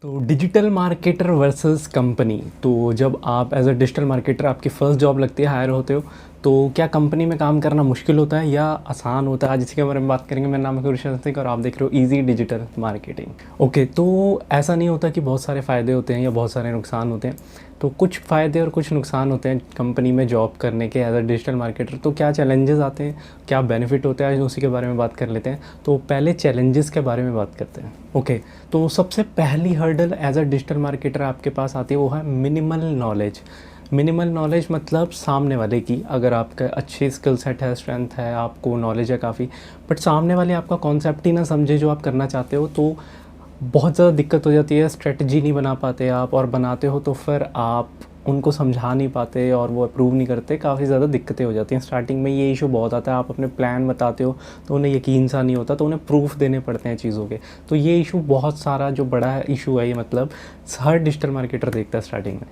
तो digital marketer versus company. तो जब आप एज अ डिजिटल मार्केटर आपकी फ़र्स्ट जॉब लगती है, हायर होते हो, तो क्या कंपनी में काम करना मुश्किल होता है या आसान होता है? आज इसी के बारे में बात करेंगे। मेरा नाम है गुरशरण सिंह और आप देख रहे हो इजी डिजिटल मार्केटिंग। ओके, तो ऐसा नहीं होता कि बहुत सारे फ़ायदे होते हैं या बहुत सारे नुकसान होते हैं। तो कुछ फ़ायदे और कुछ नुकसान होते हैं कंपनी में जॉब करने के एज अ डिजिटल मार्केटर। तो क्या चैलेंजेस आते हैं, क्या बेनिफिट होता है, उसी के बारे में बात कर लेते हैं। तो पहले चैलेंजेस के बारे में बात करते हैं। ओके, तो सबसे पहली hurdle as a digital marketer आपके पास आती है, वो है मिनिमल नॉलेज। मिनिमल नॉलेज मतलब सामने वाले की, अगर आपका अच्छी स्किल सेट है, स्ट्रेंथ है, आपको नॉलेज है काफ़ी, बट सामने वाले आपका कॉन्सेप्ट ही ना समझे जो आप करना चाहते हो, तो बहुत ज़्यादा दिक्कत हो जाती है। स्ट्रेटजी नहीं बना पाते आप, और बनाते हो तो फिर आप उनको समझा नहीं पाते और वो अप्रूव नहीं करते। काफ़ी ज़्यादा दिक्कतें हो जाती हैं। स्टार्टिंग में ये इशू बहुत आता है। आप अपने प्लान बताते हो तो उन्हें यकीन सा नहीं होता, तो उन्हें प्रूफ देने पड़ते हैं चीज़ों के। तो ये इशू बहुत सारा जो बड़ा इशू है, ये मतलब हर डिजिटल मार्केटर देखता है स्टार्टिंग में।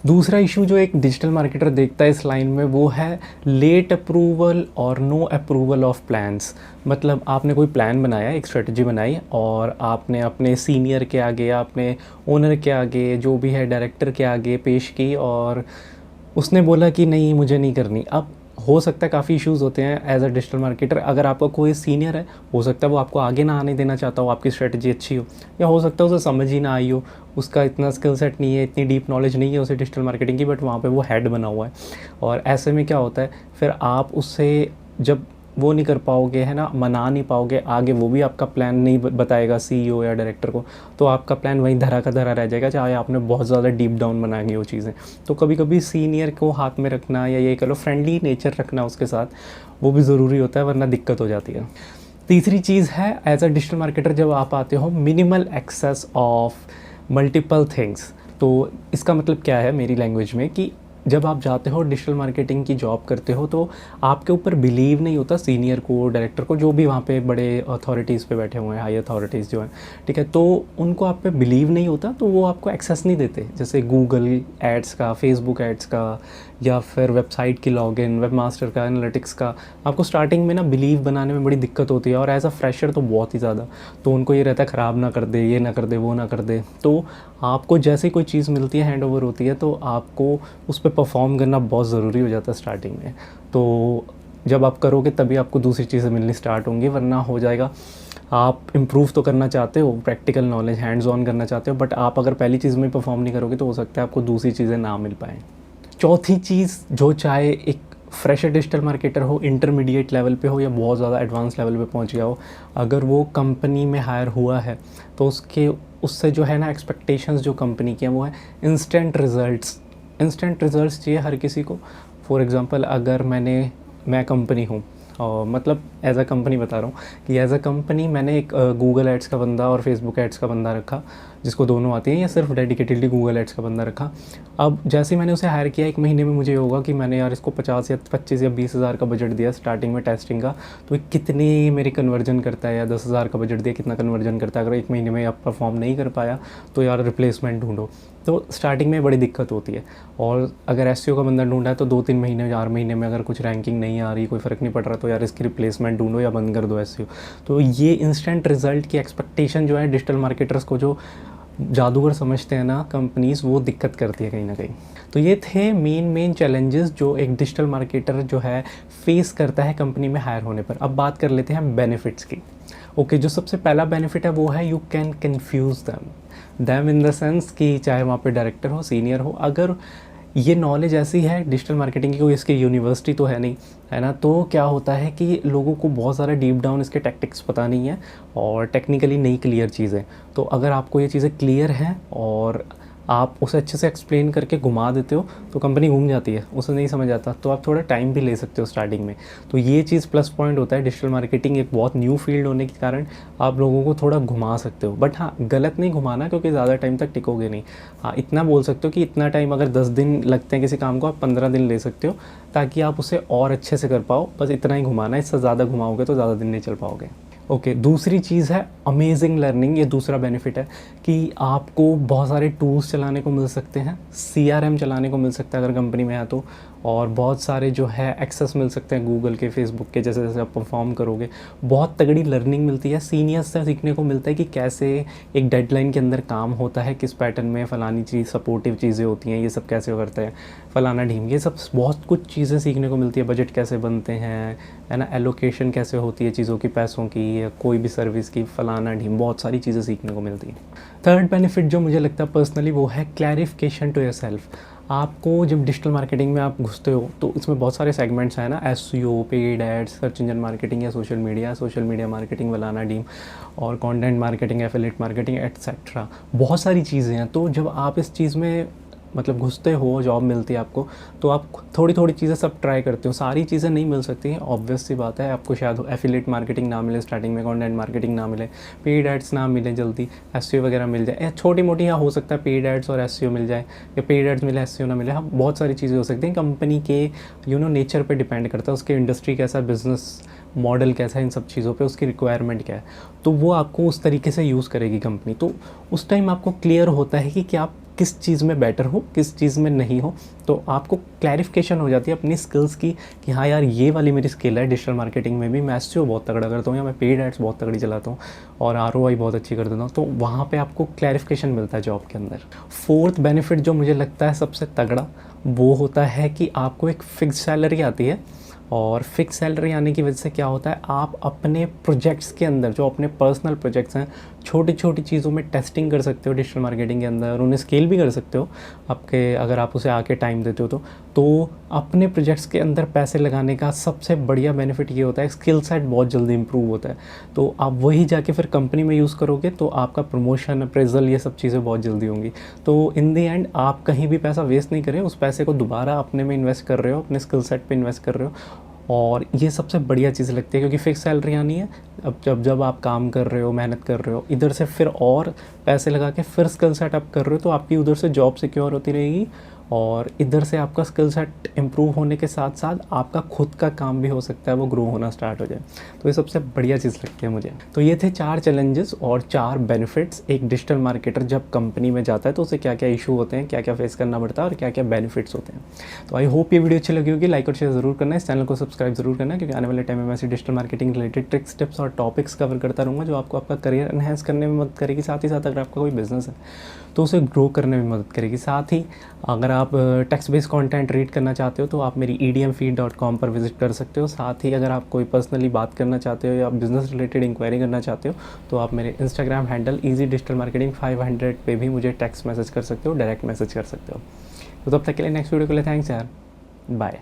दूसरा इशू जो एक डिजिटल मार्केटर देखता है इस लाइन में, वो है लेट अप्रूवल और नो अप्रूवल ऑफ प्लान्स। मतलब आपने कोई प्लान बनाया, एक स्ट्रेटजी बनाई, और आपने अपने सीनियर के आगे या अपने ओनर के आगे, जो भी है डायरेक्टर के आगे पेश की, और उसने बोला कि नहीं मुझे नहीं करनी। अब हो सकता है काफ़ी इश्यूज़ होते हैं एज अ डिजिटल मार्केटर। अगर आपका कोई सीनियर है, हो सकता है वो आपको आगे ना आने देना चाहता हो, आपकी स्ट्रेटजी अच्छी हो, या हो सकता है उसे समझ ही ना आई हो, उसका इतना स्किल सेट नहीं है, इतनी डीप नॉलेज नहीं है उसे डिजिटल मार्केटिंग की, बट वहाँ पे वो हेड बना हुआ है। और ऐसे में क्या होता है, फिर आप उससे जब वो नहीं कर पाओगे, है ना, मना नहीं पाओगे आगे, वो भी आपका प्लान नहीं बताएगा सीईओ या डायरेक्टर को, तो आपका प्लान वहीं धरा का धरा रह जाएगा, चाहे आपने बहुत ज़्यादा डीप डाउन बनाएंगे वो चीज़ें। तो कभी कभी सीनियर को हाथ में रखना, या ये कह लो फ्रेंडली नेचर रखना उसके साथ, वो भी ज़रूरी होता है, वरना दिक्कत हो जाती है। तीसरी चीज़ है, एज अ डिजिटल मार्केटर जब आप आते हो, minimal access of multiple things. तो इसका मतलब क्या है मेरी लैंग्वेज में, कि जब आप जाते हो डिजिटल मार्केटिंग की जॉब करते हो, तो आपके ऊपर बिलीव नहीं होता सीनियर को, डायरेक्टर को, जो भी वहाँ पे बड़े अथॉरिटीज़ पे बैठे हुए हैं, हाई अथॉरिटीज़ जो हैं, ठीक है, तो उनको आप पे बिलीव नहीं होता, तो वो आपको एक्सेस नहीं देते। जैसे गूगल एड्स का, फेसबुक एड्स का, या फिर वेबसाइट की लॉगिन, वेब मास्टर का, एनालिटिक्स का, आपको स्टार्टिंग में ना बिलीव बनाने में बड़ी दिक्कत होती है, और एज अ फ्रेशर तो बहुत ही ज़्यादा। तो उनको ये रहता है ख़राब ना कर दे, ये ना कर दे, वो ना कर दे। तो आपको जैसे कोई चीज़ मिलती है, हैंड ओवर होती है, तो आपको उस पर परफॉर्म करना बहुत ज़रूरी हो जाता है स्टार्टिंग में। तो जब आप करोगे तभी आपको दूसरी चीज़ें मिलनी स्टार्ट होंगी, वरना हो जाएगा। आप इम्प्रूव तो करना चाहते हो, प्रैक्टिकल नॉलेज हैंड्स ऑन करना चाहते हो, बट आप अगर पहली चीज़ में परफॉर्म नहीं करोगे, तो हो सकता है आपको दूसरी चीज़ें ना मिल पाएँ। चौथी चीज़, जो चाहे एक फ्रेशर डिजिटल मार्केटर हो, इंटरमीडिएट लेवल पे हो, या बहुत ज़्यादा एडवांस लेवल पे पहुंच गया हो, अगर वो कंपनी में हायर हुआ है, तो उससे जो है ना, एक्सपेक्टेशंस जो कंपनी की हैं, वो है इंस्टेंट रिजल्ट्स। इंस्टेंट रिजल्ट्स चाहिए हर किसी को। फॉर एग्ज़ाम्पल, अगर मैं कंपनी हूँ, और मतलब एज अ कंपनी बता रहा हूँ, कि एज अ कंपनी मैंने एक गूगल एड्स का बंदा और फेसबुक एड्स का बंदा रखा, जिसको दोनों आती हैं, या सिर्फ डेडिकेटेडली गूगल एड्स का बंदा रखा। अब जैसे ही मैंने उसे हायर किया, 1 महीने में मुझे होगा कि मैंने यार इसको 50 या 25 या 20 हज़ार का बजट दिया स्टार्टिंग में टेस्टिंग का, तो ये कितनी मेरी कन्वर्जन करता है, या 10 हज़ार का बजट दिया कितना कन्वर्जन करता है। अगर 1 महीने में आप परफॉर्म नहीं कर पाया, तो यार रिप्लेसमेंट ढूंढो। तो स्टार्टिंग में बड़ी दिक्कत होती है। और अगर एसईओ का बंदा ढूंढा है, तो 2-3 महीने 4 महीने में अगर कुछ रैंकिंग नहीं आ रही, कोई फ़र्क नहीं पड़ रहा, तो यार इसकी रिप्लेसमेंट ढूंढो या बंद कर दो एसईओ। तो ये इंस्टेंट रिजल्ट की एक्सपेक्टेशन जो है डिजिटल मार्केटर्स को, जो जादूगर समझते हैं ना कंपनीज़, वो दिक्कत करती है कहीं ना कहीं। तो ये थे मेन चैलेंजेस जो एक डिजिटल मार्केटर जो है फेस करता है कंपनी में हायर होने पर। अब बात कर लेते हैं बेनिफिट्स की। ओके, जो सबसे पहला बेनिफिट है वो है you can confuse them in the sense कि चाहे वहाँ पे डायरेक्टर हो, सीनियर हो, अगर ये नॉलेज ऐसी है डिजिटल मार्केटिंग की, कोई इसकी यूनिवर्सिटी तो है नहीं, है ना, तो क्या होता है कि लोगों को बहुत सारा डीप डाउन इसके टैक्टिक्स पता नहीं है, और टेक्निकली नहीं क्लियर चीज़ें। तो अगर आपको ये चीज़ें क्लियर हैं और आप उसे अच्छे से एक्सप्लेन करके घुमा देते हो, तो कंपनी घूम जाती है, उसे नहीं समझ आता, तो आप थोड़ा टाइम भी ले सकते हो स्टार्टिंग में। तो ये चीज़ प्लस पॉइंट होता है। डिजिटल मार्केटिंग एक बहुत न्यू फील्ड होने के कारण आप लोगों को थोड़ा घुमा सकते हो, बट हाँ, गलत नहीं घुमाना, क्योंकि ज़्यादा टाइम तक टिकोगे नहीं। हाँ, इतना बोल सकते हो कि इतना टाइम, अगर 10 दिन लगते हैं किसी काम को, आप 15 दिन ले सकते हो, ताकि आप उसे और अच्छे से कर पाओ। बस इतना ही घुमाना है, इससे ज़्यादा घुमाओगे तो ज़्यादा दिन नहीं चल पाओगे। ओके, दूसरी चीज़ है अमेजिंग लर्निंग। ये दूसरा बेनिफिट है कि आपको बहुत सारे टूल्स चलाने को मिल सकते हैं, सीआरएम चलाने को मिल सकता है अगर कंपनी में है तो, और बहुत सारे जो है एक्सेस मिल सकते हैं गूगल के, फेसबुक के, जैसे जैसे आप परफॉर्म करोगे बहुत तगड़ी लर्निंग मिलती है। सीनियर्स से सीखने को मिलता है कि कैसे एक डेडलाइन के अंदर काम होता है, किस पैटर्न में फ़लानी चीज़ सपोर्टिव चीज़ें होती हैं, ये सब कैसे करते हैं, फ़लाना ढीम, ये सब बहुत कुछ चीज़ें सीखने को मिलती है। बजट कैसे बनते हैं, है ना, एलोकेशन कैसे होती है चीज़ों की, पैसों की या कोई भी सर्विस की, फ़लाना ढीम, बहुत सारी चीज़ें सीखने को मिलती है। थर्ड बेनिफिट जो मुझे लगता है पर्सनली वो है क्लैरिफिकेशन टू योरसेल्फ। आपको जब डिजिटल मार्केटिंग में आप घुसते हो तो इसमें बहुत सारे सेगमेंट्स हैं ना, SEO, paid ads, search engine marketing या सोशल मीडिया मार्केटिंग, फलाना डीम, और content marketing, affiliate marketing, etcetera, बहुत सारी चीज़ें हैं। तो जब आप इस चीज़ में मतलब घुसते हो, जॉब मिलती है आपको, तो आप थोड़ी थोड़ी चीज़ें सब ट्राई करते हो। सारी चीज़ें नहीं मिल सकती हैं, ऑब्वियस सी बात है। आपको शायद एफिलिएट मार्केटिंग ना मिले स्टार्टिंग में, कंटेंट मार्केटिंग ना मिले, पेड एड्स ना मिले जल्दी, एसईओ वगैरह मिल जाए छोटी मोटी, हाँ हो सकता है पेड एड्स और एसईओ मिल जाए, या पेड एड्स मिले एसईओ ना मिले, हाँ बहुत सारी चीज़ें हो सकती हैं। कंपनी के नेचर पर डिपेंड करता है, उसके इंडस्ट्री कैसा, बिजनेस मॉडल कैसा है, इन सब चीज़ों पे उसकी रिक्वायरमेंट क्या है, तो वो आपको उस तरीके से यूज़ करेगी कंपनी। तो उस टाइम आपको क्लियर होता है कि आप किस चीज़ में बेटर हो, किस चीज़ में नहीं हो। तो आपको क्लैरिफिकेशन हो जाती है अपनी स्किल्स की कि हाँ यार ये वाली मेरी स्किल है, डिजिटल मार्केटिंग में भी मैं एसईओ बहुत तगड़ा करता हूँ, या मैं पेड एड्स बहुत तगड़ी चलाता हूँ और आरओआई बहुत अच्छी कर देता हूँ। तो वहाँ पे आपको क्लैरिफिकेशन मिलता है जॉब के अंदर। फोर्थ बेनिफिट जो मुझे लगता है सबसे तगड़ा, वो होता है कि आपको एक फिक्स सैलरी आती है। और फिक्स सैलरी आने की वजह से क्या होता है, आप अपने प्रोजेक्ट्स के अंदर, जो अपने पर्सनल प्रोजेक्ट्स हैं, छोटी छोटी चीज़ों में टेस्टिंग कर सकते हो डिजिटल मार्केटिंग के अंदर, उन्हें स्केल भी कर सकते हो आपके, अगर आप उसे आके टाइम देते हो तो अपने प्रोजेक्ट्स के अंदर पैसे लगाने का सबसे बढ़िया बेनिफिट ये होता है, स्किल सेट बहुत जल्दी इंप्रूव होता है। तो आप वही जाके फिर कंपनी में यूज़ करोगे तो आपका प्रमोशन, अप्रेजल, ये सब चीज़ें बहुत जल्दी होंगी। तो इन दी एंड आप कहीं भी पैसा वेस्ट नहीं करें, उस पैसे को दोबारा अपने में इन्वेस्ट कर रहे हो, अपने स्किल सेट पे इन्वेस्ट कर रहे हो। और ये सबसे बढ़िया चीज़ लगती है, क्योंकि फ़िक्स सैलरी आनी है। अब जब आप काम कर रहे हो, मेहनत कर रहे हो, इधर से फिर और पैसे लगा के फिर स्किल सेट अप कर रहे हो, तो आपकी उधर से जॉब सिक्योर होती रहेगी और इधर से आपका स्किल सेट इम्प्रूव होने के साथ साथ आपका खुद का काम भी हो सकता है वो ग्रो होना स्टार्ट हो जाए। तो ये सबसे बढ़िया चीज़ लगती है मुझे। तो ये थे 4 चैलेंजेस और 4 बेनिफिट्स। एक डिजिटल मार्केटर जब कंपनी में जाता है तो उसे क्या क्या इशू होते हैं, क्या क्या फेस करना पड़ता है और क्या क्या बेनिफिट्स होते हैं। तो आई होप ये वीडियो अच्छी लगी होगी। लाइक और शेयर ज़रूर करना, इस चैनल को सब्सक्राइब ज़रूर करना, क्योंकि आने वाले टाइम में मैं ऐसी digital marketing related tricks, tips और टॉपिक्स कवर करता रहूँगा जो आपको आपका करियर एनहेंस करने में मदद करेगी। साथ ही साथ अगर आपका कोई बिजनेस है तो उसे ग्रो करने में मदद करेगी। साथ ही अगर आप टेक्स्ट बेस्ड कंटेंट रीड करना चाहते हो तो आप मेरी edmfeed.com पर विजिट कर सकते हो। साथ ही अगर आप कोई पर्सनली बात करना चाहते हो या आप बिज़नेस रिलेटेड इंक्वायरी करना चाहते हो तो आप मेरे Instagram handle easy digital marketing 500 पे भी मुझे टेक्स्ट मैसेज कर सकते हो, डायरेक्ट मैसेज कर सकते हो। तो तब तक के लिए नेक्स्ट वीडियो के लिए थैंक्स यार, बाय।